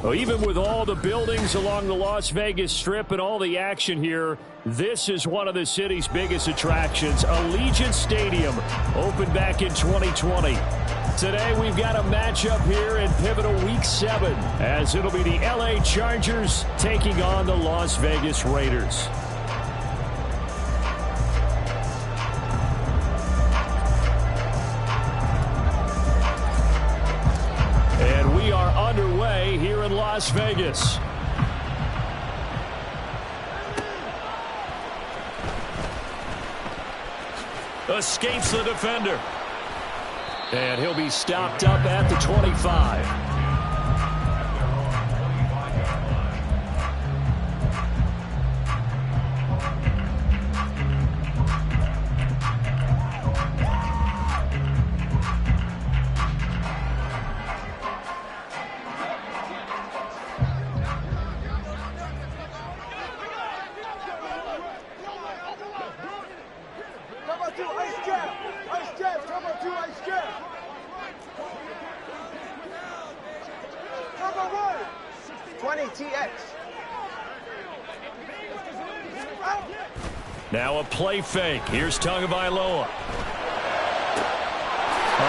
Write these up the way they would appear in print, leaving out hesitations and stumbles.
Well, even with all the buildings along the Las Vegas Strip and all the action here, this is one of the city's biggest attractions. Allegiant Stadium opened back in 2020. Today we've got a matchup here in pivotal Week 7 as it'll be the LA Chargers taking on the Las Vegas Raiders. And we are underway here in Las Vegas. Escapes the defender. And he'll be stopped up at the 25. Now a play fake. Here's Tagovailoa. A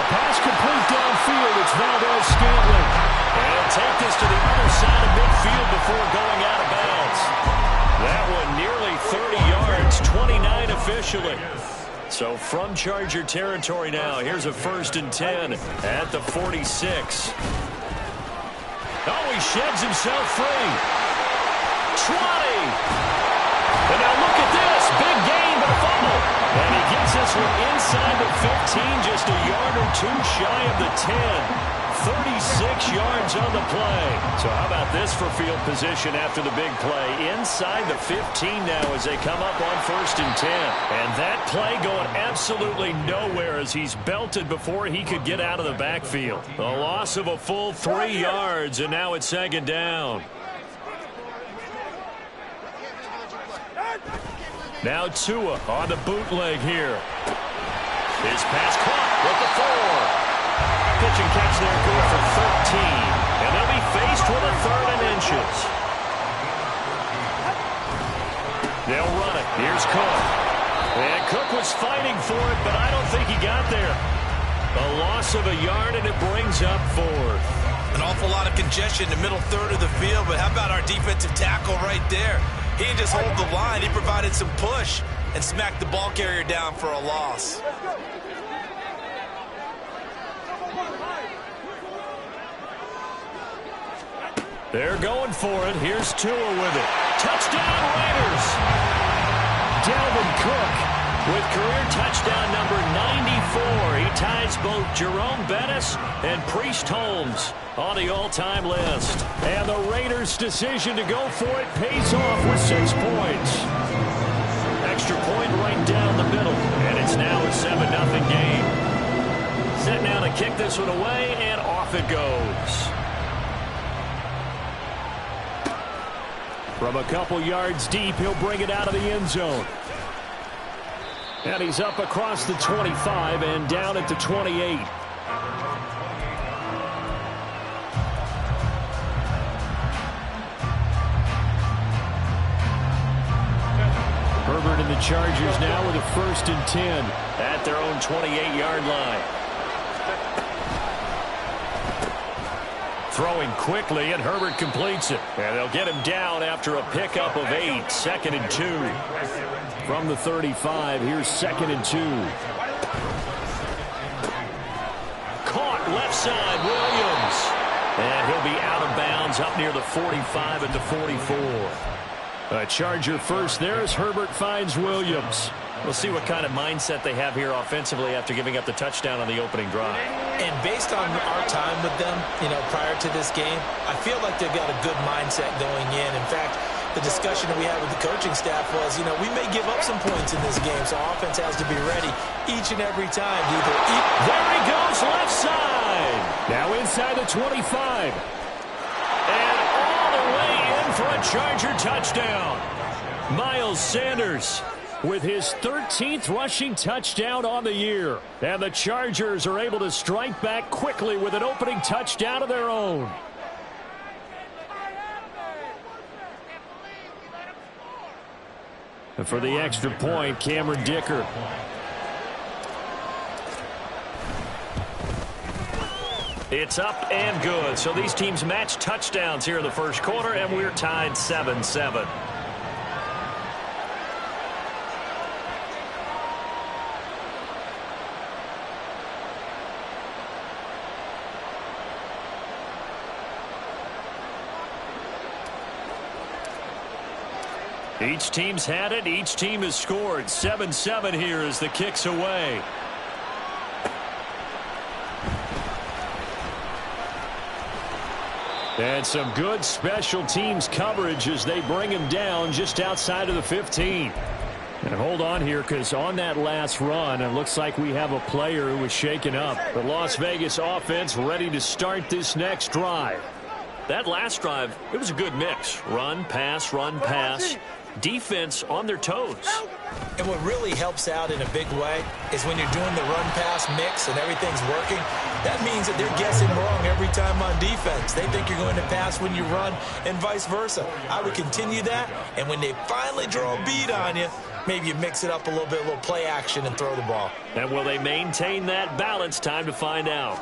pass complete downfield. It's Valdez-Scantling. And he'll take this to the other side of midfield before going out of bounds. That one nearly 30 yards, 29 officially. So from Charger territory now, here's a 1st and 10 at the 46. Oh, he sheds himself free. 20. And now look at this. Big gain, but a fumble. And he gets this one inside the 15, just a yard or two shy of the 10. 36 yards on the play. So how about this for field position after the big play? Inside the 15 now as they come up on 1st and 10. And that play going absolutely nowhere as he's belted before he could get out of the backfield. A loss of a full 3 yards, and now it's 2nd down. Now Tua on the bootleg here. His pass caught with the 4. Pitch and catch there good for 13. And they'll be faced with a 3rd and inches. They'll run it. Here's Cook. And Cook was fighting for it, but I don't think he got there. A loss of a yard, and it brings up 4th. An awful lot of congestion in the middle third of the field, but how about our defensive tackle right there? He didn't just hold the line. He provided some push and smacked the ball carrier down for a loss. They're going for it. Here's Tua with it. Touchdown, Raiders. Dalvin Cook with career touchdown number 94. He ties both Jerome Bettis and Priest Holmes on the all-time list. And the Raiders' decision to go for it pays off with 6 points. Extra point right down the middle. And it's now a 7-0 game. Set now to kick this one away, and off it goes. From a couple yards deep, he'll bring it out of the end zone. And he's up across the 25 and down at the 28. Herbert and the Chargers now with a 1st and 10 at their own 28-yard line. Throwing quickly, and Herbert completes it. And they'll get him down after a pickup of 8. 2nd and 2. From the 35, here's 2nd and 2. Caught left side, Williams. And he'll be out of bounds up near the 45 at the 44. A Charger first there as Herbert finds Williams. We'll see what kind of mindset they have here offensively after giving up the touchdown on the opening drive. And based on our time with them, prior to this game, I feel like they've got a good mindset going in. In fact, the discussion that we had with the coaching staff was, we may give up some points in this game, so offense has to be ready each and every time to either eat. There he goes, left side. Now inside the 25. And all the way in for a Charger touchdown. Miles Sanders with his 13th rushing touchdown on the year. And the Chargers are able to strike back quickly with an opening touchdown of their own. And for the extra point, Cameron Dicker. It's up and good. So these teams match touchdowns here in the first quarter, and we're tied 7-7. Each team's had it. Each team has scored. 7-7 here as the kick's away. And some good special teams coverage as they bring him down just outside of the 15. And hold on here, because on that last run, it looks like we have a player who was shaken up. The Las Vegas offense ready to start this next drive. That last drive, it was a good mix. Run, pass, run, pass. Defense on their toes. And what really helps out in a big way is when you're doing the run-pass mix and everything's working, that means that they're guessing wrong every time on defense. They think you're going to pass when you run and vice versa. I would continue that, and when they finally draw a beat on you, maybe you mix it up a little play action and throw the ball. And will they maintain that balance? Time to find out.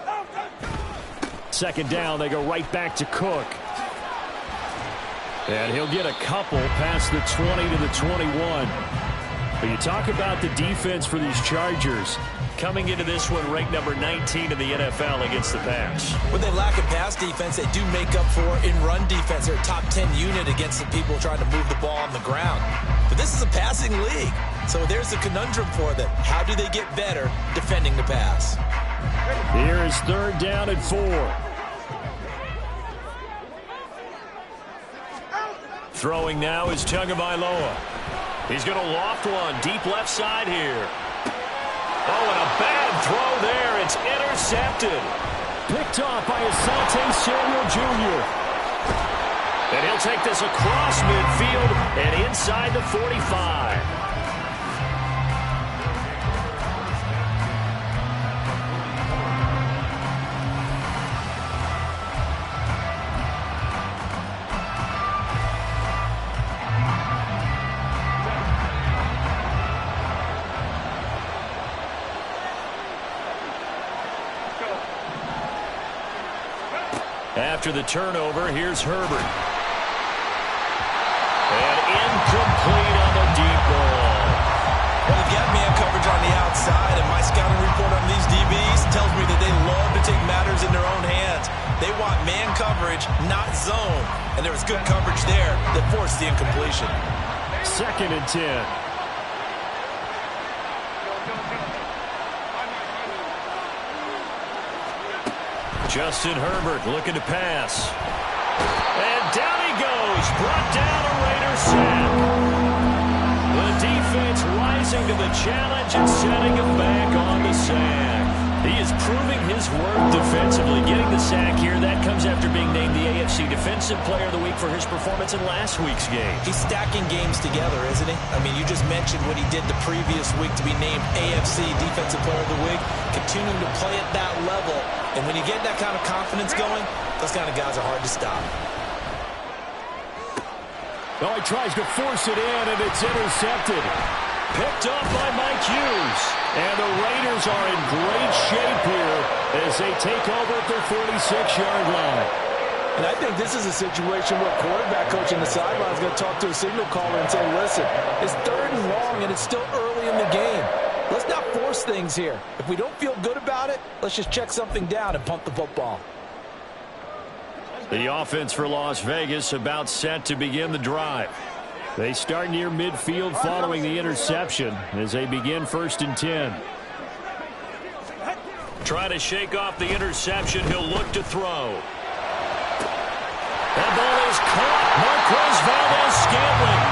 Second down, they go right back to Cook. And he'll get a couple past the 20 to the 21. But you talk about the defense for these Chargers. Coming into this one, ranked number 19 in the NFL against the pass. When they lack a pass defense, they do make up for in run defense. They're a top 10 unit against the people trying to move the ball on the ground. But this is a passing league. So there's a conundrum for them. How do they get better defending the pass? Here is third down and 4. Throwing now is Tagovailoa. He's going to loft one deep left side here. Oh, and a bad throw there. It's intercepted. Picked off by Asante Samuel Jr. And he'll take this across midfield and inside the 45. After the turnover, here's Herbert. And incomplete on the deep ball. Well, they've got man coverage on the outside, and my scouting report on these DBs tells me that they love to take matters in their own hands. They want man coverage, not zone. And there was good coverage there that forced the incompletion. Second and 10. Justin Herbert looking to pass. And down he goes. Brought down a Raider sack. The defense rising to the challenge and setting him back on the sack. He is proving his worth defensively. Getting the sack here, that comes after being named the AFC Defensive Player of the Week for his performance in last week's game. He's stacking games together, isn't he? I mean, you just mentioned what he did the previous week to be named AFC Defensive Player of the Week. Continuing to play at that level. And when you get that kind of confidence going, those kind of guys are hard to stop. Well, he tries to force it in, and it's intercepted. Picked up by Mike Hughes. And the Raiders are in great shape here as they take over at their 46-yard line. And I think this is a situation where quarterback coach on the sideline is going to talk to a signal caller and say, listen, it's third and long, and it's still early in the game. Let's not force things here. If we don't feel good about it, let's just check something down and punt the football. The offense for Las Vegas about set to begin the drive. They start near midfield following the interception as they begin 1st and 10. Trying to shake off the interception. He'll look to throw. That ball is caught. Marquez Valdes-Scantling.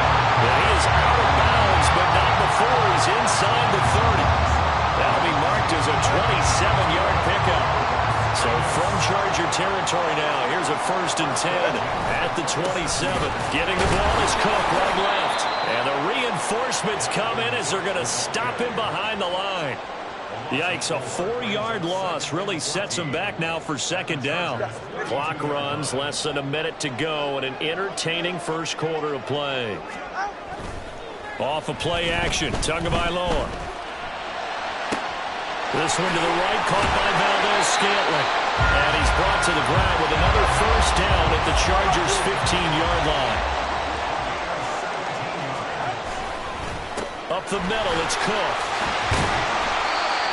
He is out of bounds, but not before he's inside the 30. That'll be marked as a 27-yard pickup. So from Charger territory now, here's a 1st and 10 at the 27. Getting the ball is Cook right left. And the reinforcements come in as they're going to stop him behind the line. Yikes, a 4-yard loss really sets him back now for 2nd down. Clock runs, less than a minute to go in an entertaining first quarter of play. Off of play action. Tagovailoa. This one to the right, caught by Valdez-Scantling. And he's brought to the ground with another first down at the Chargers' 15-yard line. Up the middle, it's Cook.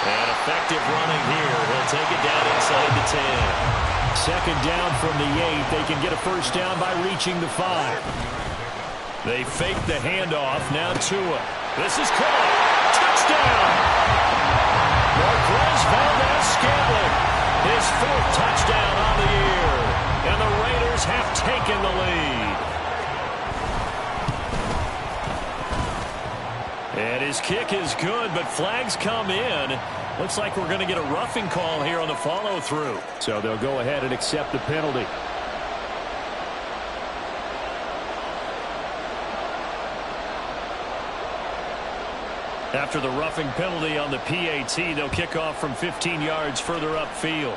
And effective running here. He'll take it down inside the 10. Second down from the 8. They can get a first down by reaching the 5. They fake the handoff. Now Tua. This is caught. Touchdown! Marquez Valdez-Scantling. His 4th touchdown on the year. And the Raiders have taken the lead. And his kick is good, but flags come in. Looks like we're going to get a roughing call here on the follow-through. So they'll go ahead and accept the penalty. After the roughing penalty on the PAT, they'll kick off from 15 yards further upfield.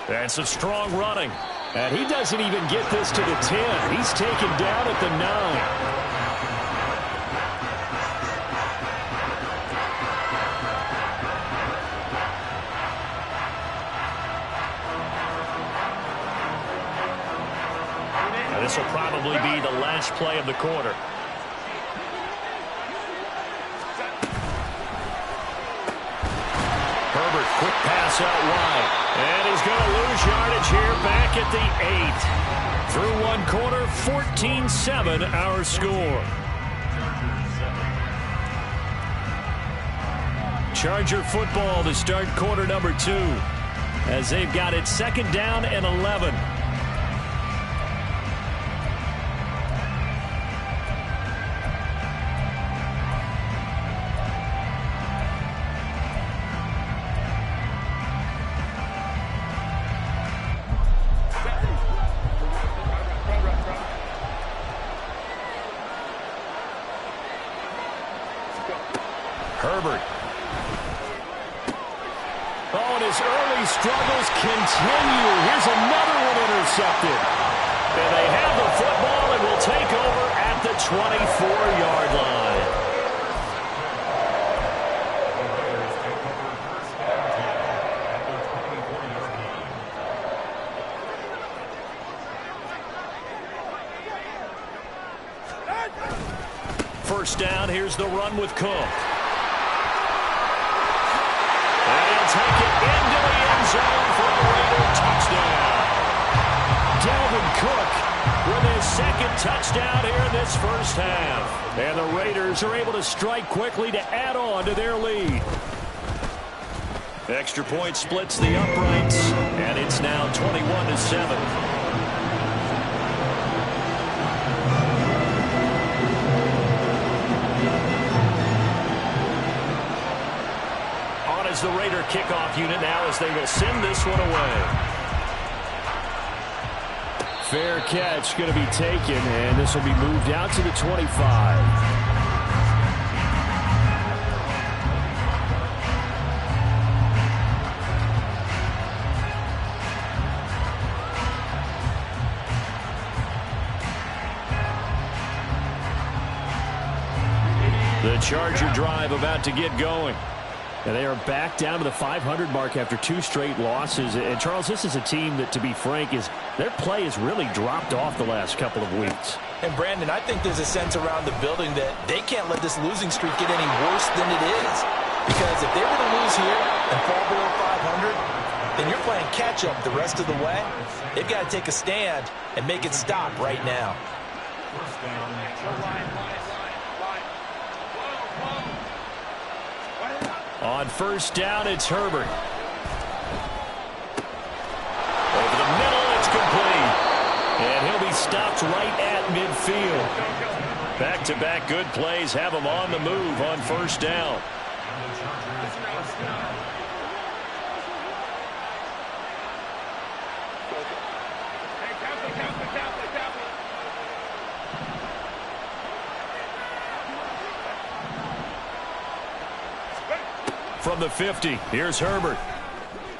And some strong running. And he doesn't even get this to the 10. He's taken down at the 9. This will probably be the last play of the quarter. Herbert, quick pass out wide. And he's going to lose yardage here back at the 8. Through one quarter, 14-7 our score. Charger football to start quarter number 2. As they've got it second down and 11. Herbert. Oh, and his early struggles continue. Here's another one intercepted. And they have the football and will take over at the 24-yard line. First down, here's the run with Cook. Take it into the end zone for a Raider touchdown. Dalvin Cook with his second touchdown here in this first half. And the Raiders are able to strike quickly to add on to their lead. Extra point splits the uprights, and it's now 21-7. The Raider kickoff unit now as they will send this one away. Fair catch going to be taken, and this will be moved out to the 25. The Charger drive about to get going. And they are back down to the 500 mark after 2 straight losses. And, Charles, this is a team that, to be frank, their play has really dropped off the last couple of weeks. And, Brandon, I think there's a sense around the building that they can't let this losing streak get any worse than it is. Because if they were to lose here and fall below 500, then you're playing catch-up the rest of the way. They've got to take a stand and make it stop right now. On first down, it's Herbert. Over the middle, it's complete. And he'll be stopped right at midfield. Back-to-back good plays have him on the move on first down. From the 50, here's Herbert.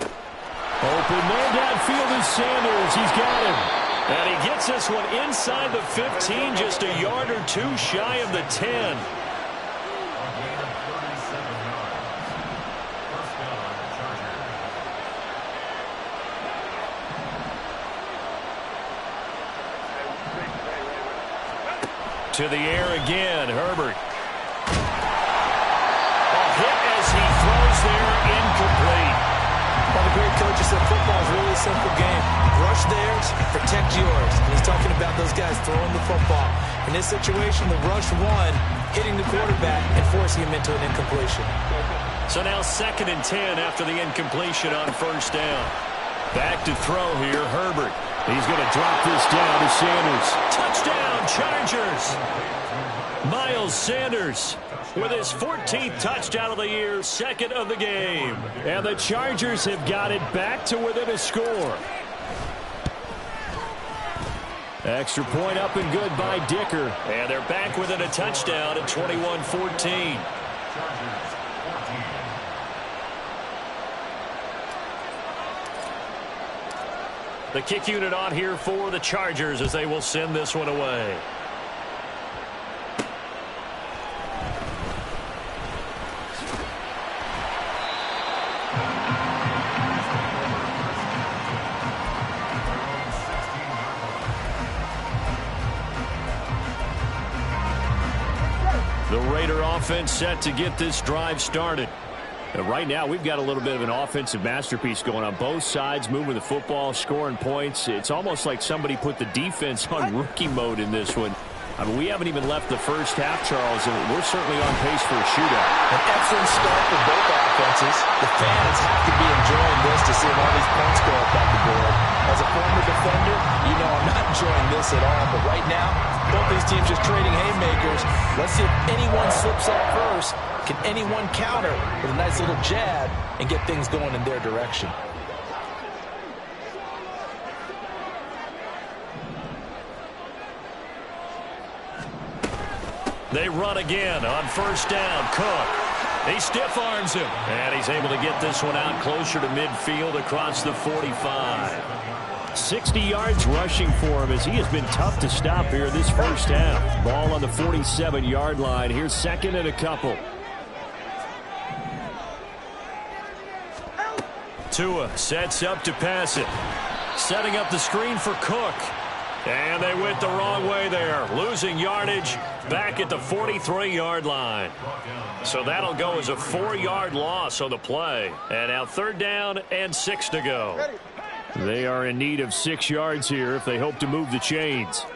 Open man downfield is Sanders. He's got him. And he gets gets this one inside the 15, just a yard or two shy of the 10. To the air again, Herbert. A hit as he throws there, incomplete. Well, the great coach said football is really a simple game. Rush theirs, protect yours. And he's talking about those guys throwing the football. In this situation, the rush one, hitting the quarterback and forcing him into an incompletion. So now 2nd and 10 after the incompletion on first down. Back to throw here, Herbert. He's going to drop this down to Sanders. Touchdown, Chargers! Miles Sanders with his 14th touchdown of the year, 2nd of the game. And the Chargers have got it back to within a score. Extra point up and good by Dicker. And they're back within a touchdown at 21-14. The kick unit on here for the Chargers as they will send this one away. The Raider offense set to get this drive started. Right now, we've got a little bit of an offensive masterpiece going on both sides, moving the football, scoring points. It's almost like somebody put the defense on rookie mode in this one. I mean, we haven't even left the first half, Charles, and we're certainly on pace for a shootout. An excellent start for both offenses. The fans could be enjoying this to see all these points go up on the board. As a former defender, you know I'm not enjoying this at all. But right now, both these teams just trading haymakers. Let's see if anyone slips up first. Can anyone counter with a nice little jab and get things going in their direction? They run again on first down. Cook. He stiff arms him. And he's able to get this one out closer to midfield across the 45. 60 yards rushing for him as he has been tough to stop here this first half. Ball on the 47-yard line. Here's 2nd and a couple. Tua sets up to pass it. Setting up the screen for Cook. And they went the wrong way there. Losing yardage back at the 43-yard line. So that'll go as a 4-yard loss on the play. And now 3rd down and 6 to go. They are in need of 6 yards here if they hope to move the chains.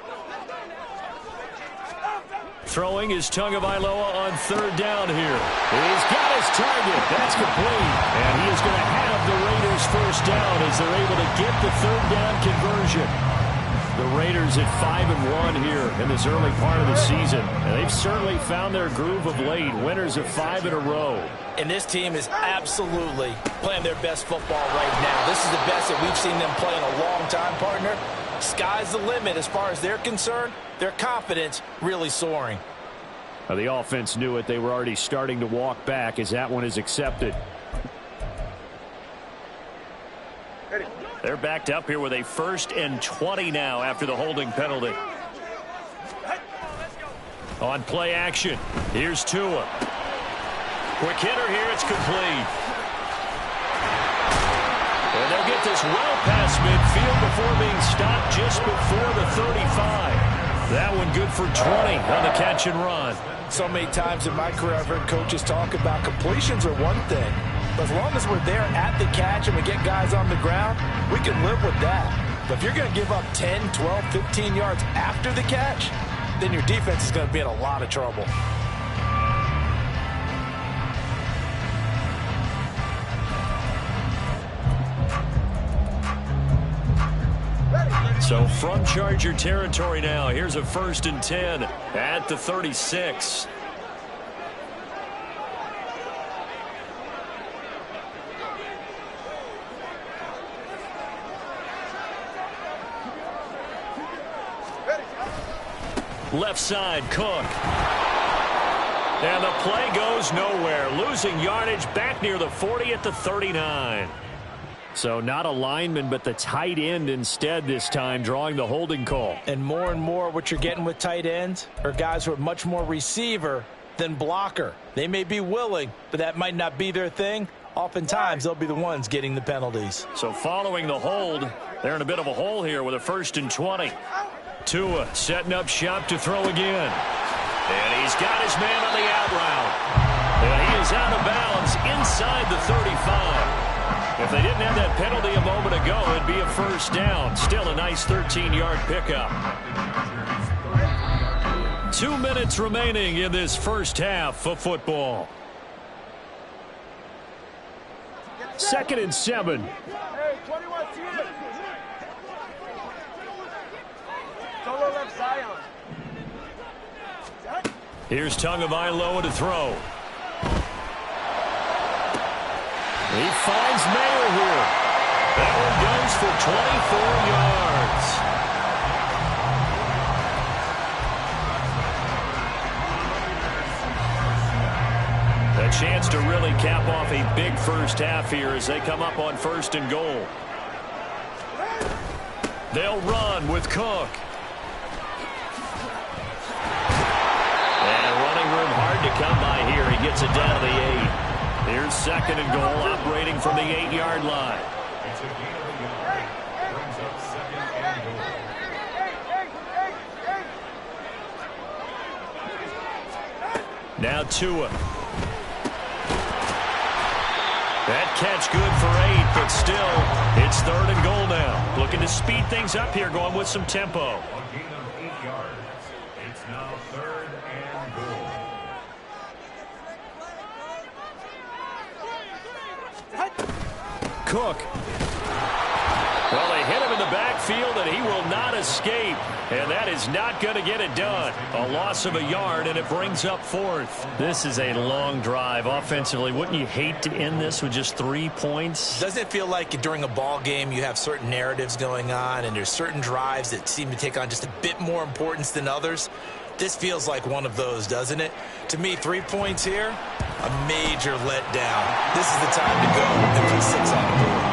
Throwing is Tagovailoa on 3rd down here. He's got his target. That's complete. And he is going to have the Raiders first down as they're able to get the 3rd down conversion. The Raiders at 5-1 here in this early part of the season. And they've certainly found their groove of late. Winners of 5 in a row. And this team is absolutely playing their best football right now. This is the best that we've seen them play in a long time, partner. Sky's the limit as far as they're concerned. Their confidence really soaring. Now, the offense knew it. They were already starting to walk back as that one is accepted. They're backed up here with a 1st and 20 now after the holding penalty. On play action, here's Tua. Quick hitter here, it's complete. And they'll get this well past midfield before being stopped just before the 35. That one good for 20 on the catch and run. So many times in my career I've heard coaches talk about completions are one thing. But as long as we're there at the catch and we get guys on the ground, we can live with that. But if you're going to give up 10, 12, 15 yards after the catch, then your defense is going to be in a lot of trouble. So from Charger territory now, here's a 1st and 10 at the 36. Left side, Cook. And the play goes nowhere. Losing yardage back near the 40 at the 39. So not a lineman, but the tight end instead this time, drawing the holding call. And more what you're getting with tight ends are guys who are much more receiver than blocker. They may be willing, but that might not be their thing. Oftentimes, they'll be the ones getting the penalties. So following the hold, they're in a bit of a hole here with a 1st and 20. Tua setting up shop to throw again. And he's got his man on the out route. And he is out of bounds inside the 35. If they didn't have that penalty a moment ago, it'd be a 1st down. Still a nice 13-yard pickup. 2 minutes remaining in this first half of football. 2nd and 7. Here's Tagovailoa to throw. He finds Mayer here. That one goes for 24 yards. A chance to really cap off a big first half here as they come up on 1st and goal. They'll run with Cook. And running room hard to come by here. He gets it down to the 8. Here's 2nd and goal, operating from the 8-yard line. Now Tua. That catch good for 8, but still, it's 3rd and goal now. Looking to speed things up here, going with some tempo. A gain of 8 yards. It's now 3rd and goal. Cook. Well, they hit him in the backfield, and he will not escape. And that is not going to get it done. A loss of a yard, and it brings up 4th. This is a long drive offensively. Wouldn't you hate to end this with just 3 points? Doesn't it feel like during a ball game you have certain narratives going on, and there's certain drives that seem to take on just a bit more importance than others? This feels like one of those, doesn't it? To me, 3 points here, a major letdown. This is the time to go and put 6 on the board.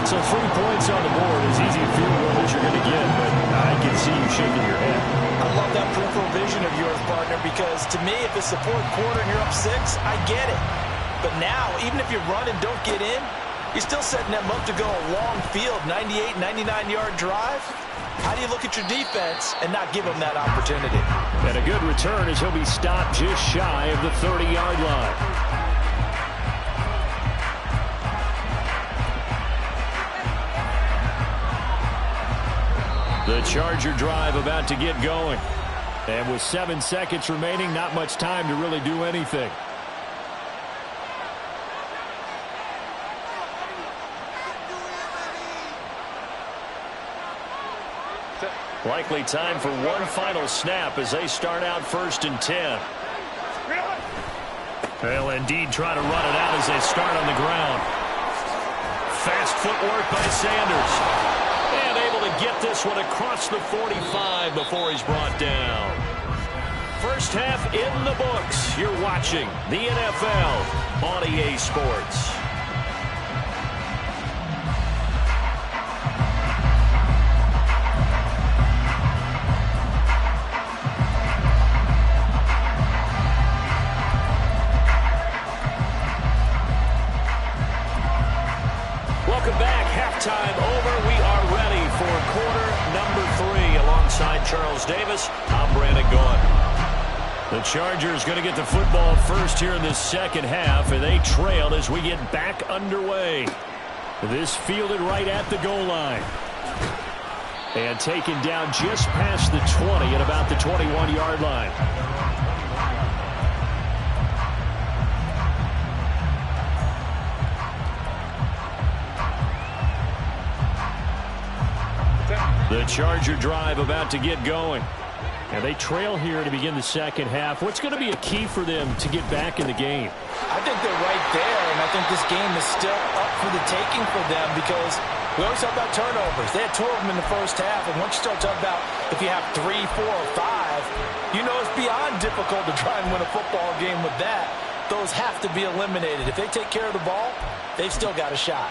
So 3 points on the board is easy to feel what you're going to get, but I can see you shaking your head. I love that peripheral vision of yours, partner, because to me, if it's the 4th quarter and you're up 6, I get it. But now, even if you run and don't get in, you're still setting them up to go a long field, 98, 99-yard drive. How do you look at your defense and not give them that opportunity? And a good return as he'll be stopped just shy of the 30-yard line. The Charger drive about to get going. And with 7 seconds remaining, not much time to really do anything. Likely time for one final snap as they start out 1st and 10. They'll indeed try to run it out as they start on the ground. Fast footwork by Sanders. And able to get this one across the 45 before he's brought down. First half in the books. You're watching the NFL on EA Sports. Welcome back. Halftime over. We are ready for quarter number 3. Alongside Charles Davis, I'm Brandon Gaughan. The Chargers going to get the football first here in this second half, and they trail as we get back underway. This fielded right at the goal line. And taken down just past the 20 at about the 21-yard line. The Charger drive about to get going. And they trail here to begin the second half. What's going to be a key for them to get back in the game? I think they're right there, and I think this game is still up for the taking for them because we always talk about turnovers. They had 2 of them in the first half, and once you start talking about if you have 3, 4, or 5, you know it's beyond difficult to try and win a football game with that. Those have to be eliminated. If they take care of the ball, they've still got a shot.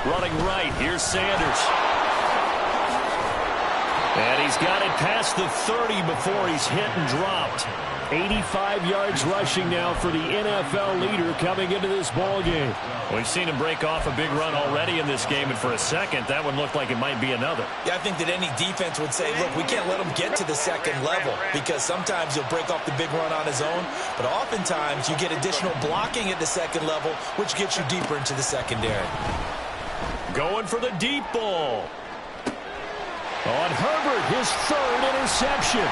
Running right, here's Sanders. And he's got it past the 30 before he's hit and dropped. 85 yards rushing now for the NFL leader coming into this ball game. We've seen him break off a big run already in this game, and for a second, that one looked like it might be another. Yeah, I think that any defense would say, look, we can't let him get to the second level because sometimes he'll break off the big run on his own, but oftentimes you get additional blocking at the second level, which gets you deeper into the secondary. Going for the deep ball. On Herbert, his third interception.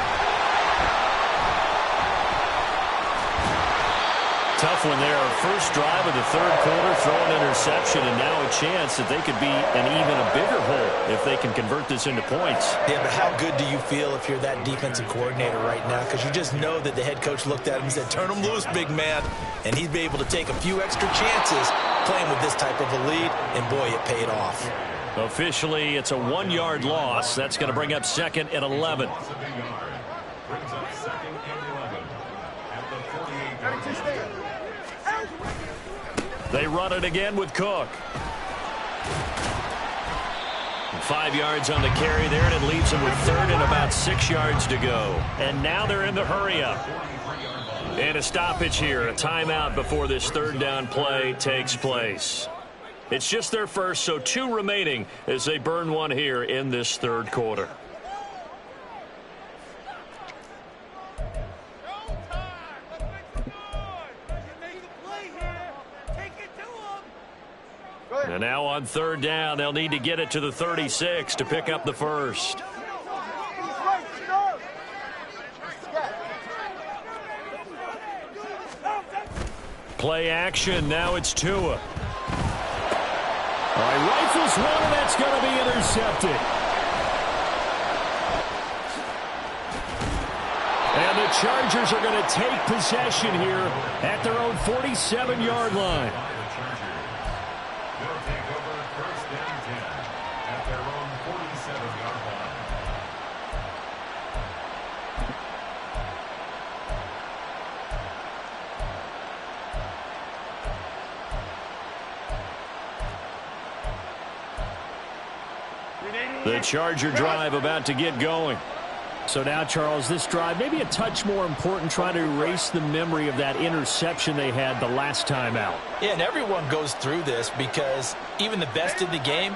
Tough one there. First drive of the third quarter, throw an interception, and now a chance that they could be in even a bigger hole if they can convert this into points. Yeah, but how good do you feel if you're that defensive coordinator right now? Because you just know that the head coach looked at him and said, turn him loose, big man. And he'd be able to take a few extra chances playing with this type of a lead, and boy, it paid off. Officially, it's a 1-yard loss. That's going to bring up 2nd and 11. Brings up 2nd and 11 at the 48-yard line. They run it again with Cook. 5 yards on the carry there, and it leaves them with 3rd and about 6 yards to go. And now they're in the hurry-up. And a stoppage here, a timeout before this 3rd down play takes place. It's just their first, so 2 remaining as they burn one here in this 3rd quarter. And now on 3rd down, they'll need to get it to the 36 to pick up the first. Play action, now it's Tua. All right, rifles one, and that's going to be intercepted. And the Chargers are going to take possession here at their own 47-yard line. They'll take over 1st and 10 at their own 47-yard line. The Charger drive about to get going. So now, Charles, this drive maybe a touch more important, trying to erase the memory of that interception they had the last time out. Yeah, and everyone goes through this because even the best in the game,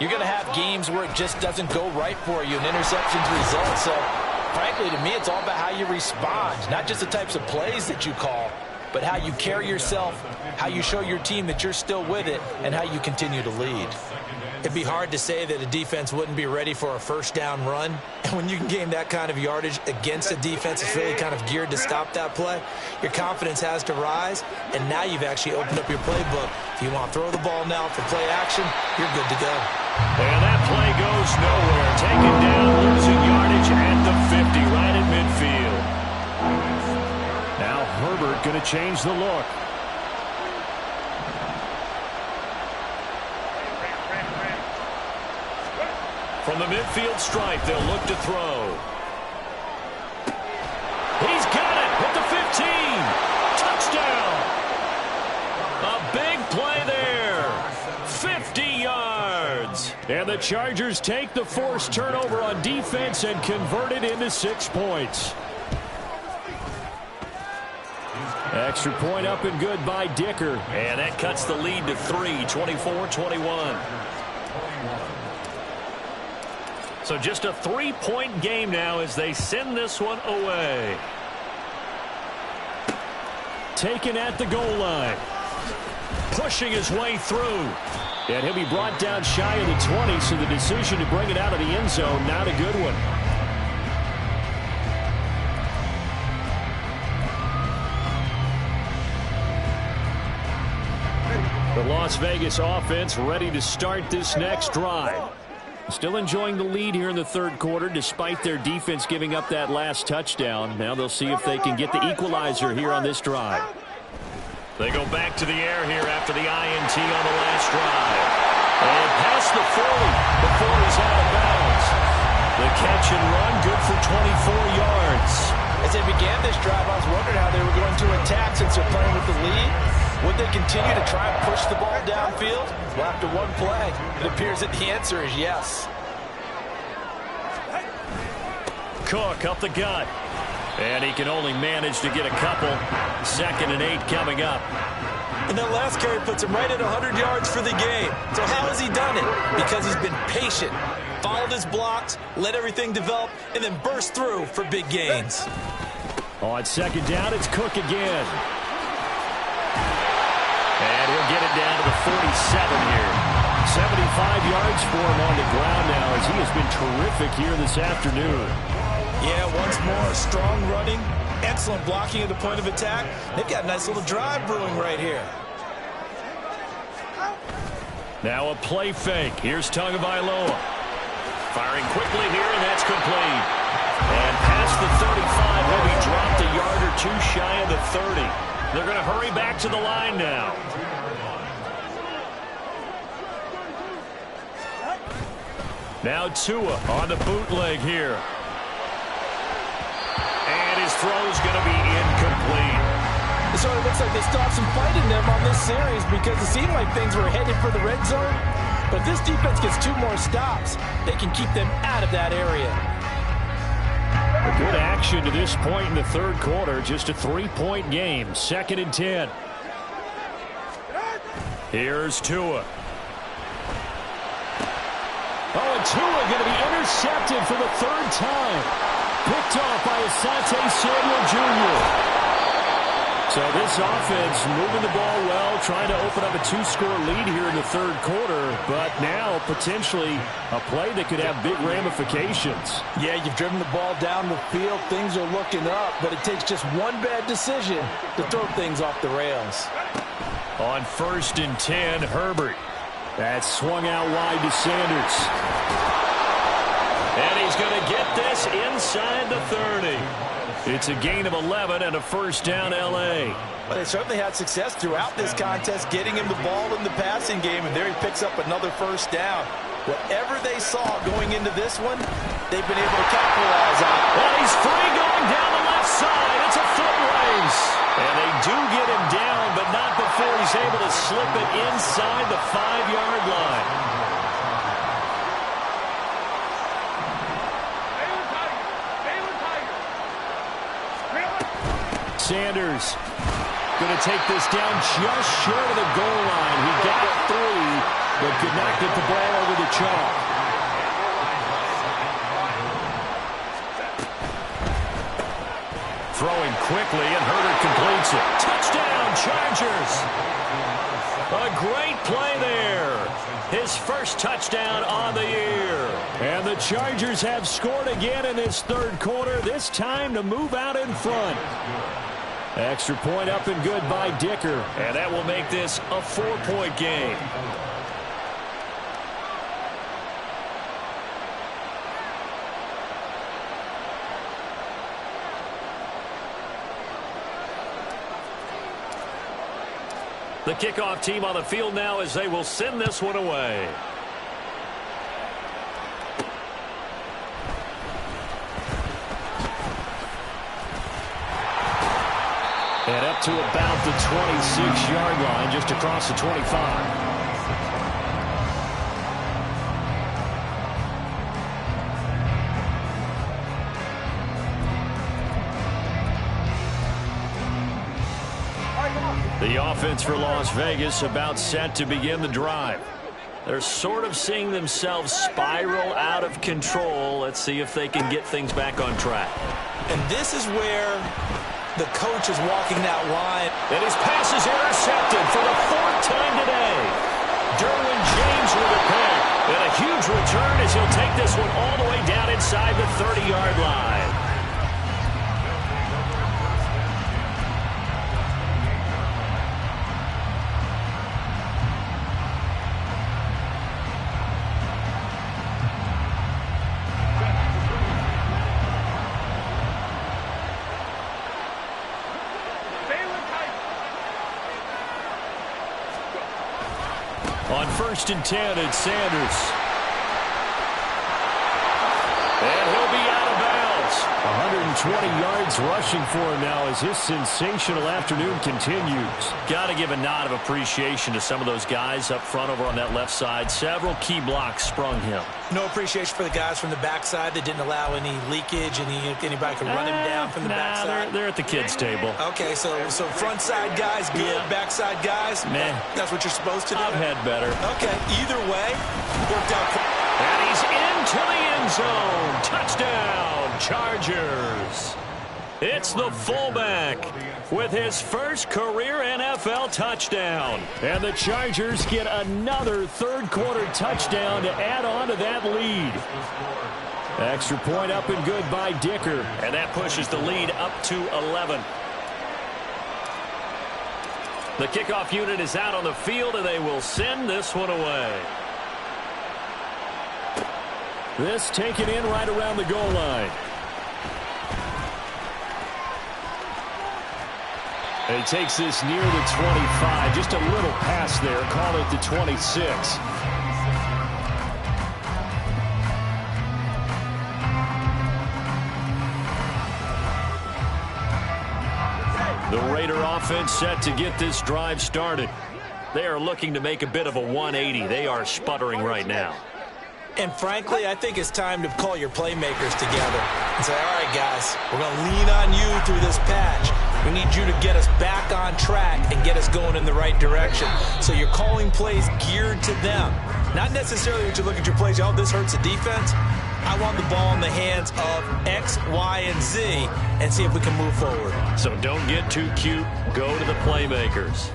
you're going to have games where it just doesn't go right for you, and interceptions result. So, frankly, to me, it's all about how you respond, not just the types of plays that you call, but how you carry yourself, how you show your team that you're still with it, and how you continue to lead. It'd be hard to say that a defense wouldn't be ready for a 1st down run. And when you can gain that kind of yardage against a defense that's really kind of geared to stop that play, your confidence has to rise. And now you've actually opened up your playbook. If you want to throw the ball now for play action, you're good to go. And that play goes nowhere. Taken down, losing yardage at the 50, right at midfield. Now Herbert going to change the look. From the midfield stripe, they'll look to throw. He's got it at the 15. Touchdown. A big play there. 50 yards. And the Chargers take the forced turnover on defense and convert it into 6 points. Extra point up and good by Dicker. And that cuts the lead to 3, 24-21. So just a 3-point game now as they send this one away. Taken at the goal line. Pushing his way through. And he'll be brought down shy of the 20, so the decision to bring it out of the end zone, not a good one. The Las Vegas offense ready to start this next drive. Still enjoying the lead here in the 3rd quarter despite their defense giving up that last touchdown. Now they'll see if they can get the equalizer here on this drive. They go back to the air here after the INT on the last drive. And past the 40 before he's out of bounds. The catch and run good for 24 yards. As they began this drive, I was wondering how they were going to attack since they're playing with the lead. Would they continue to try and push the ball downfield? Well, after one play, it appears that the answer is yes. Cook up the gut. And he can only manage to get a couple. 2nd and 8 coming up. And that last carry puts him right at 100 yards for the game. So how has he done it? Because he's been patient, followed his blocks, let everything develop, and then burst through for big gains. On 2nd down, it's Cook again. And he'll get it down to the 47 here. 75 yards for him on the ground now as he has been terrific here this afternoon. Yeah, once more, strong running, excellent blocking at the point of attack. They've got a nice little drive brewing right here. Now a play fake. Here's Tagovailoa. Firing quickly here, and that's complete. And past the 35, will be dropped a yard or two shy of the 30. They're going to hurry back to the line now. Now Tua on the bootleg here. And his throw's going to be incomplete. It sort of looks like they still have some fight in them on this series because it seemed like things were headed for the red zone. But if this defense gets 2 more stops, they can keep them out of that area. A good action to this point in the 3rd quarter. Just a 3-point game. 2nd and 10. Here's Tua. Oh, and Tua going to be intercepted for the 3rd time. Picked off by Asante Samuel Jr. So this offense moving the ball well, trying to open up a 2-score lead here in the 3rd quarter, but now potentially a play that could have big ramifications. Yeah, you've driven the ball down the field. Things are looking up, but it takes just one bad decision to throw things off the rails. On 1st and 10, Herbert. That's swung out wide to Sanders. And he's going to get this inside the 30. It's a gain of 11 and a 1st down, L.A. Well, they certainly had success throughout this contest, getting him the ball in the passing game, and there he picks up another 1st down. Whatever they saw going into this one, they've been able to capitalize on. Well, he's free going down the left side. It's a foot race. And they do get him down, but not before he's able to slip it inside the 5-yard line. Sanders going to take this down just short of the goal line. He got 3, but could not get the ball over the chalk. Throwing quickly, and Herbert completes it. Touchdown, Chargers. A great play there. His 1st touchdown on the year. And the Chargers have scored again in this 3rd quarter, this time to move out in front. Extra point up and good by Dicker. And that will make this a 4-point game. The kickoff team on the field now as they will send this one away. And up to about the 26-yard line, just across the 25. The offense for Las Vegas about set to begin the drive. They're sort of seeing themselves spiral out of control. Let's see if they can get things back on track. And this is where the coach is walking that line. And his pass is intercepted for the 4th time today. Derwin James with a pick. And a huge return as he'll take this one all the way down inside the 30-yard line. On 1st and 10, it's Sanders. And he'll be out of bounds. 120 yards rushing for him now as his sensational afternoon continues. Got to give a nod of appreciation to some of those guys up front over on that left side. Several key blocks sprung him. No appreciation for the guys from the backside that didn't allow any leakage, anybody could run him down from the backside. They're at the kids' table. Okay, so front side guys good, backside guys, that's what you're supposed to do? I've had better. Okay, either way, worked out. And he's into the end zone. Touchdown, Chargers. It's the fullback with his first career NFL touchdown. And the Chargers get another third-quarter touchdown to add on to that lead. Extra point up and good by Dicker. And that pushes the lead up to 11. The kickoff unit is out on the field, and they will send this one away. This taken in right around the goal line. He takes this near the 25. Just a little pass there. Call it the 26. The Raider offense set to get this drive started. They are looking to make a bit of a 180. They are sputtering right now. And frankly, I think it's time to call your playmakers together and say, all right, guys, we're going to lean on you through this patch. We need you to get us back on track and get us going in the right direction. So you're calling plays geared to them. Not necessarily that you look at your plays, oh, this hurts the defense. I want the ball in the hands of X, Y, and Z and see if we can move forward. So don't get too cute. Go to the playmakers.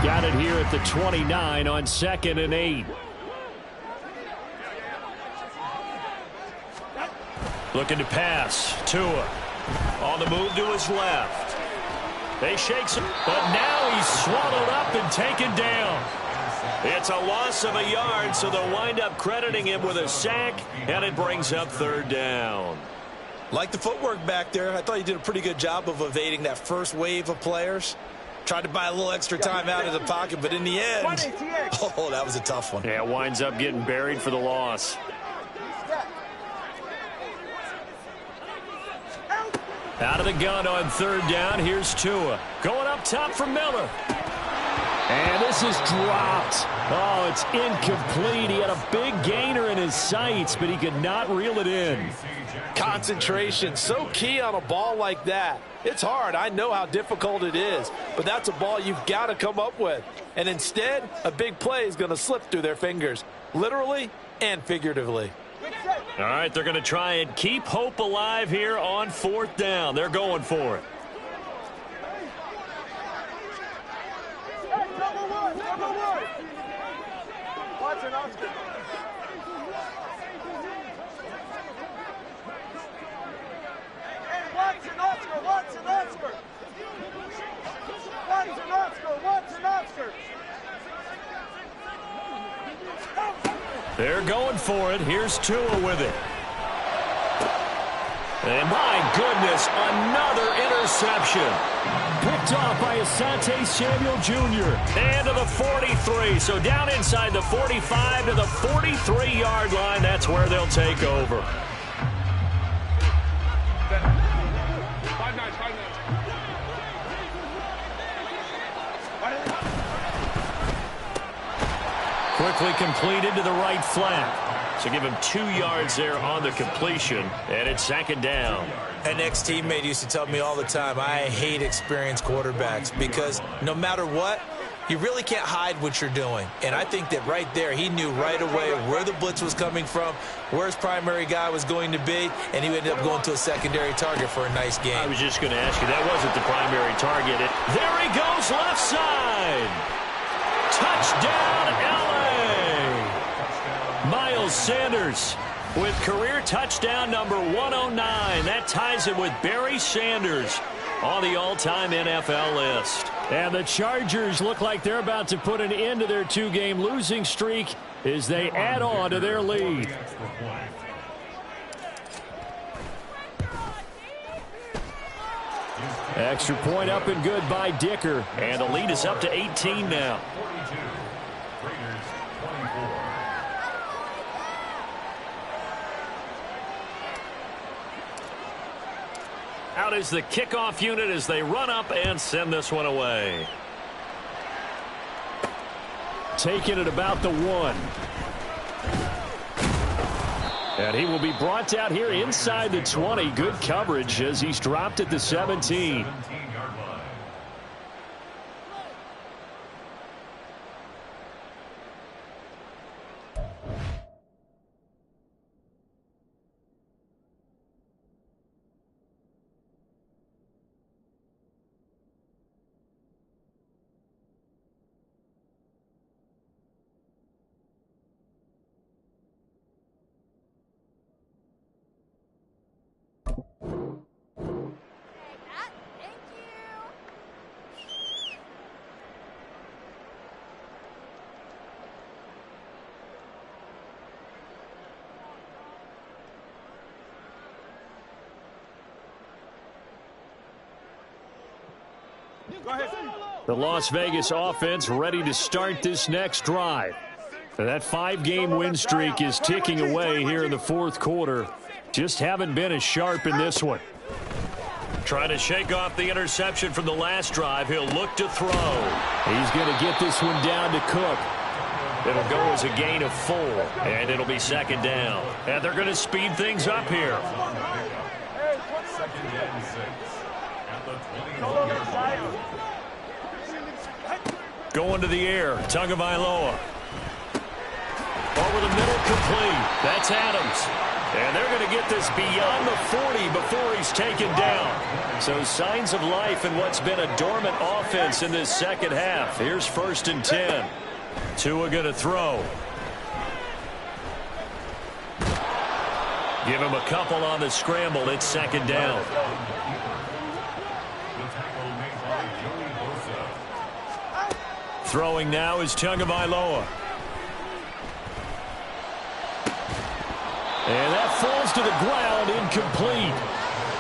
Got it here at the 29 on 2nd and 8. Looking to pass. Tua on the move to his left. They shake some, but now he's swallowed up and taken down. It's a loss of a yard, so they'll wind up crediting him with a sack, and it brings up 3rd down. Like the footwork back there, I thought he did a pretty good job of evading that first wave of players. Tried to buy a little extra time out of the pocket, but in the end, oh, that was a tough one. Yeah, it winds up getting buried for the loss. Out of the gun on 3rd down. Here's Tua. Going up top for Miller. And this is dropped. Oh, it's incomplete. He had a big gainer in his sights, but he could not reel it in. Concentration, so key on a ball like that. It's hard. I know how difficult it is, but that's a ball you've got to come up with. And instead, a big play is going to slip through their fingers, literally and figuratively. All right, they're going to try and keep hope alive here on 4th down. They're going for it. They're going for it. Here's Tua with it. And my goodness, another interception. Picked off by Asante Samuel Jr. And to the 43. So down inside the 45 to the 43-yard line. That's where they'll take over. Quickly completed to the right flat. So give him 2 yards there on the completion. And it's 2nd down. An ex-teammate used to tell me all the time, I hate experienced quarterbacks because no matter what, you really can't hide what you're doing. And I think that right there, he knew right away where the blitz was coming from, where his primary guy was going to be, and he ended up going to a secondary target for a nice game. I was just going to ask you, that wasn't the primary target. There he goes, left side. Touchdown, LA. Miles Sanders with career touchdown number 109. That ties him with Barry Sanders on the all-time NFL list. And the Chargers look like they're about to put an end to their 2-game losing streak as they add on to their lead. Extra point up and good by Dicker. And the lead is up to 18 now. 42. Raiders 24. Out is the kickoff unit as they run up and send this one away. Taking it about the 1. And he will be brought out here inside the 20. Good coverage as he's dropped at the 17. 17-yard line. The Las Vegas offense ready to start this next drive. That 5-game win streak is ticking away here in the fourth quarter. Just haven't been as sharp in this one. Trying to shake off the interception from the last drive. He'll look to throw. He's going to get this one down to Cook. It'll go as a gain of 4, and it'll be second down. And they're going to speed things up here. Second and 6. At the 21-yard line. Going to the air. Tagovailoa. Over the middle, complete. That's Adams. And they're going to get this beyond the 40 before he's taken down. So signs of life in what's been a dormant offense in this second half. Here's 1st and 10. Tua going to throw. Give him a couple on the scramble. It's second down. Throwing now is Tagovailoa. And that falls to the ground, incomplete.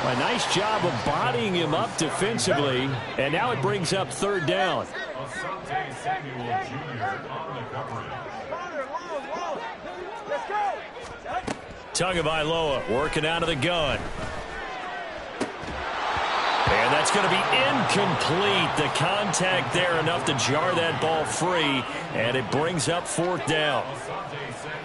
A nice job of bodying him up defensively. And now it brings up 3rd down. SMWUG Jr. on the coverage. Tagovailoa working out of the gun. And that's going to be incomplete. The contact there enough to jar that ball free, and it brings up 4th down.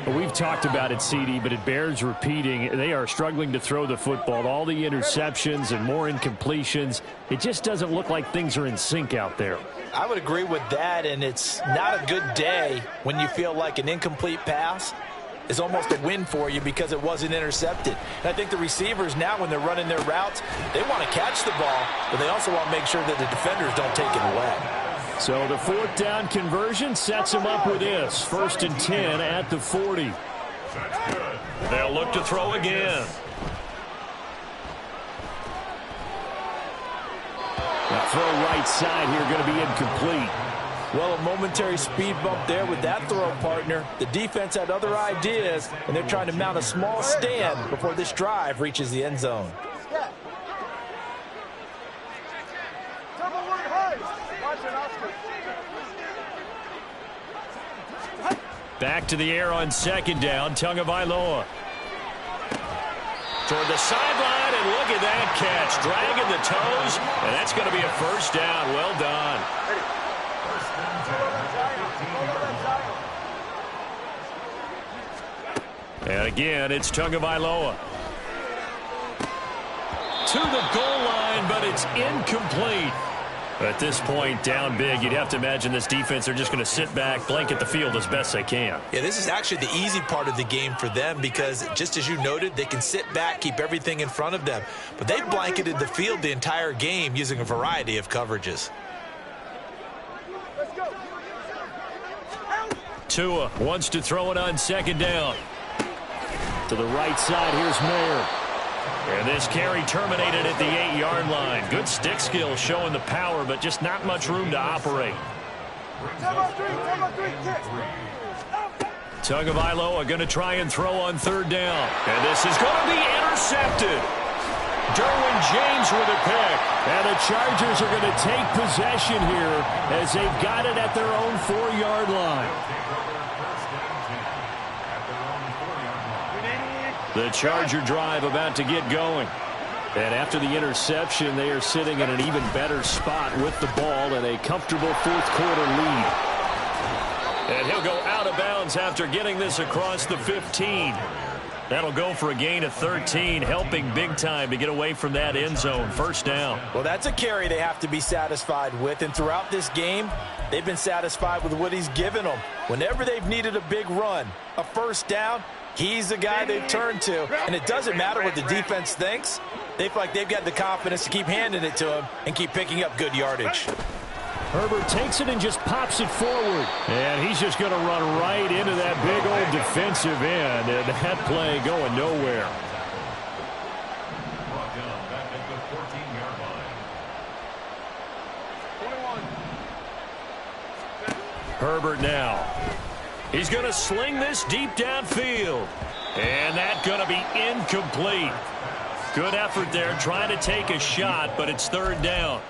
Well, we've talked about it, CD, but it bears repeating. They are struggling to throw the football. All the interceptions and more incompletions. It just doesn't look like things are in sync out there. I would agree with that, and it's not a good day when you feel like an incomplete pass is almost a win for you because it wasn't intercepted. And I think the receivers now, when they're running their routes, they want to catch the ball, but they also want to make sure that the defenders don't take it away. So the 4th down conversion sets him up with this. 1st and 10 at the 40. That's good. They'll look to throw again. That throw right side here going to be incomplete. Well, a momentary speed bump there with that throw, partner. The defense had other ideas, and they're trying to mount a small stand before this drive reaches the end zone. Back to the air on 2nd down. Tagovailoa. Toward the sideline, and look at that catch. Dragging the toes, and that's going to be a 1st down. Well done. And again, it's Tagovailoa. To the goal line, but it's incomplete. At this point, down big, you'd have to imagine this defense, they're just going to sit back, blanket the field as best they can. Yeah, this is actually the easy part of the game for them because, just as you noted, they can sit back, keep everything in front of them. But they blanketed the field the entire game using a variety of coverages. Tua wants to throw it on 2nd down. To the right side, here's Mayer. And this carry terminated at the 8-yard line. Good stick skill showing the power, but just not much room to operate. Tagovailoa going to try and throw on 3rd down. And this is going to be intercepted. Derwin James with a pick. And the Chargers are going to take possession here as they've got it at their own 4-yard line. The Charger drive about to get going. And after the interception, they are sitting in an even better spot with the ball and a comfortable fourth-quarter lead. And he'll go out of bounds after getting this across the 15. That'll go for a gain of 13, helping big time to get away from that end zone. First down. Well, that's a carry they have to be satisfied with. And throughout this game, they've been satisfied with what he's given them. Whenever they've needed a big run, a first down, he's the guy they've turned to. And it doesn't matter what the defense thinks. They feel like they've got the confidence to keep handing it to him and keep picking up good yardage. Herbert takes it and just pops it forward. And he's just going to run right into that big old defensive end. And that play going nowhere. Brought down back at the 14-yard line. Herbert now. He's going to sling this deep downfield. And that's going to be incomplete. Good effort there trying to take a shot, but it's third down.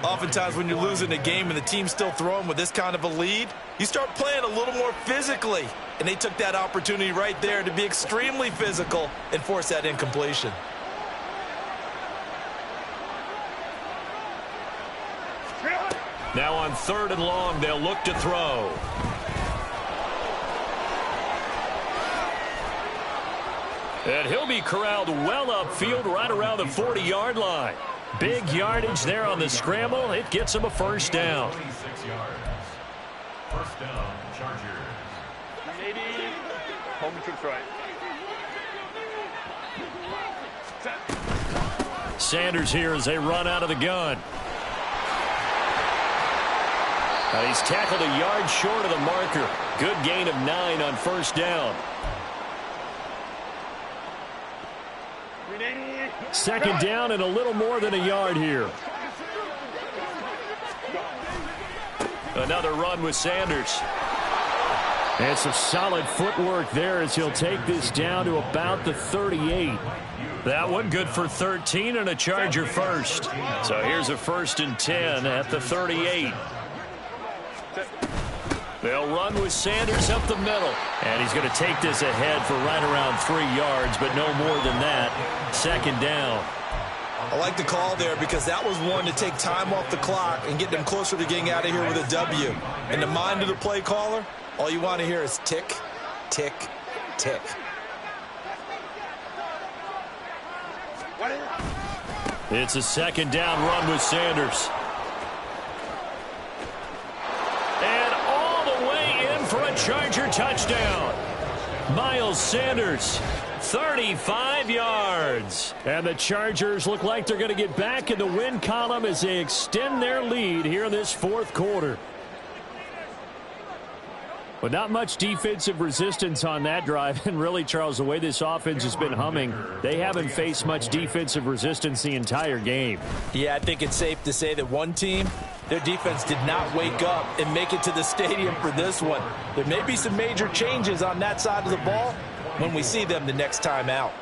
Oftentimes when you're losing a game and the team's still throwing with this kind of a lead, you start playing a little more physically. And they took that opportunity right there to be extremely physical and force that incompletion. Now on 3rd and long, they'll look to throw. And he'll be corralled well upfield right around the 40-yard line. Big yardage there on the scramble. It gets him a first down. 26 yards. First down, Chargers. 80. Home troops right. Sanders here as they run out of the gun. And he's tackled a yard short of the marker. Good gain of 9 on first down. Second down and a little more than a yard here. Another run with Sanders. And some solid footwork there as he'll take this down to about the 38. That one good for 13 and a Charger first. So here's a 1st and 10 at the 38. They'll run with Sanders up the middle. And he's going to take this ahead for right around 3 yards, but no more than that. Second down. I like the call there because that was one to take time off the clock and get them closer to getting out of here with a W. In the mind of the play caller, all you want to hear is tick, tick, tick. It's a second down run with Sanders. And all the way in for a Charger touchdown. Miles Sanders, 35 yards. And the Chargers look like they're going to get back in the win column as they extend their lead here in this 4th quarter. But not much defensive resistance on that drive. And really, Charles, the way this offense has been humming, they haven't faced much defensive resistance the entire game. Yeah, I think it's safe to say that one team, their defense did not wake up and make it to the stadium for this one. There may be some major changes on that side of the ball when we see them the next time out.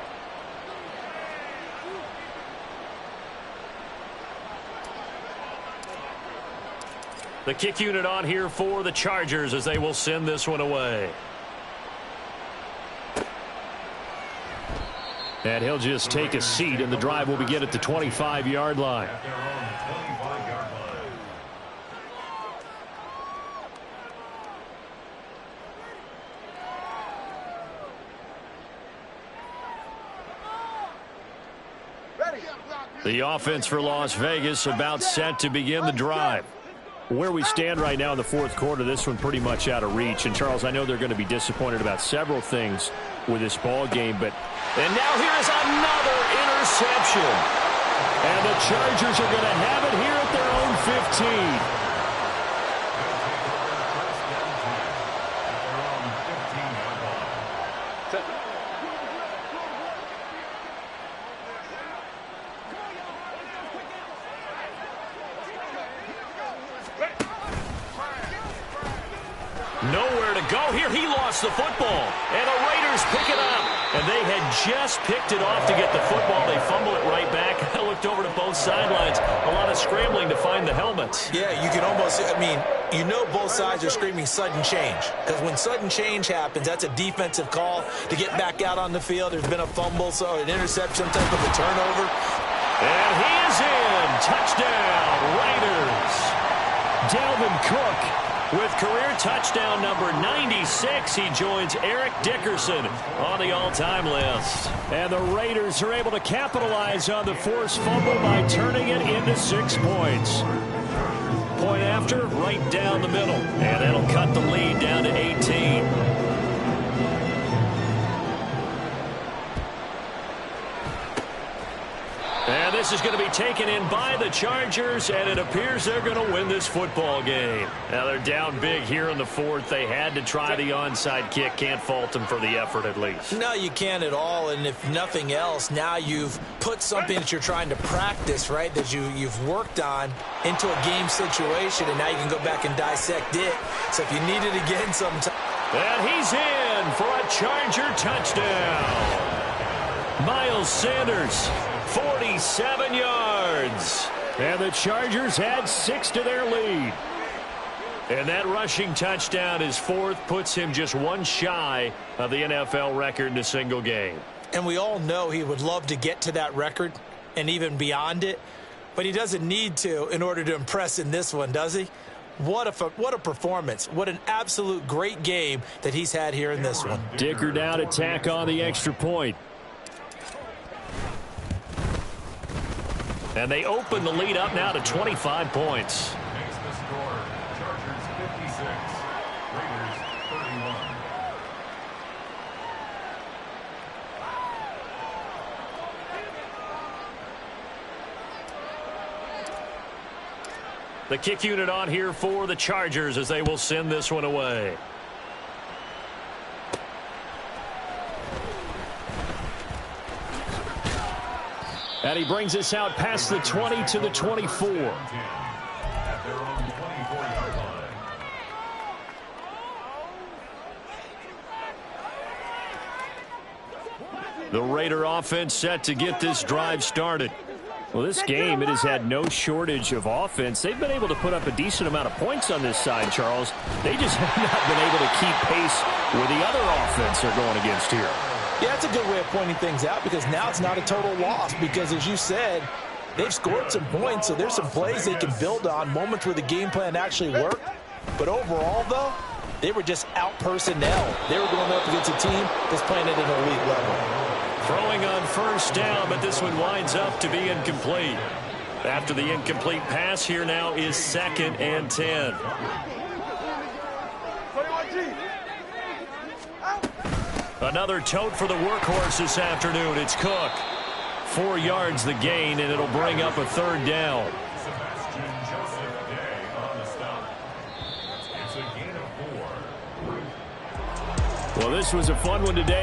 The kick unit on here for the Chargers as they will send this one away. And he'll just take a seat, and the drive will begin at the 25-yard line. The offense for Las Vegas about set to begin the drive. Where we stand right now in the 4th quarter, this one pretty much out of reach. And, Charles, I know they're going to be disappointed about several things with this ball game, but... And now here is another interception. And the Chargers are going to have it here at their own 15. Nowhere to go here. He lost the football. And the Raiders pick it up. And they had just picked it off to get the football. They fumble it right back. I looked over to both sidelines. A lot of scrambling to find the helmets. Yeah, you can almost, you know both sides are screaming sudden change. Because when sudden change happens, that's a defensive call to get back out on the field. There's been a fumble, so an interception, type of a turnover. And he is in. Touchdown, Raiders. Dalvin Cook with career touchdown number 96. He joins Eric Dickerson on the all-time list. And the Raiders are able to capitalize on the forced fumble by turning it into 6 points. Point after, right down the middle. And that'll cut the lead down to 18. And this is going to be taken in by the Chargers, and it appears they're going to win this football game. Now, they're down big here in the fourth. They had to try the onside kick. Can't fault them for the effort, at least. No, you can't at all, and if nothing else, now you've put something that you're trying to practice, right, that you've worked on into a game situation, and now you can go back and dissect it. So if you need it again sometime. And he's in for a Charger touchdown. Miles Sanders, 47 yards. And the Chargers add 6 to their lead. And that rushing touchdown, his fourth, puts him just one shy of the NFL record in a single game. And we all know he would love to get to that record and even beyond it. But he doesn't need to in order to impress in this one, does he? What a performance. What an absolute great game that he's had here in this one. Dicker down to tack on the extra point. And they open the lead up now to 25 points. Makes the score. Chargers 56, Raiders 31. The kick unit on here for the Chargers as they will send this one away. And he brings us out past the 20 to the 24. At their own 24-yard line. The Raider offense set to get this drive started. Well, this game, it has had no shortage of offense. They've been able to put up a decent amount of points on this side, Charles. They just have not been able to keep pace with the other offense they're going against here. Yeah, that's a good way of pointing things out because now it's not a total loss because, as you said, they've scored some points, so there's some plays they can build on, moments where the game plan actually worked. But overall, though, they were just out-personnel. They were going up against a team that's playing at an elite level. Throwing on first down, but this one winds up to be incomplete. After the incomplete pass, here now is 2nd and 10. Another tote for the workhorse this afternoon. It's Cook. 4 yards the gain, and it'll bring up a 3rd down. Sebastian Joseph Day on the stop. It's a gain of 4. Well, this was a fun one today.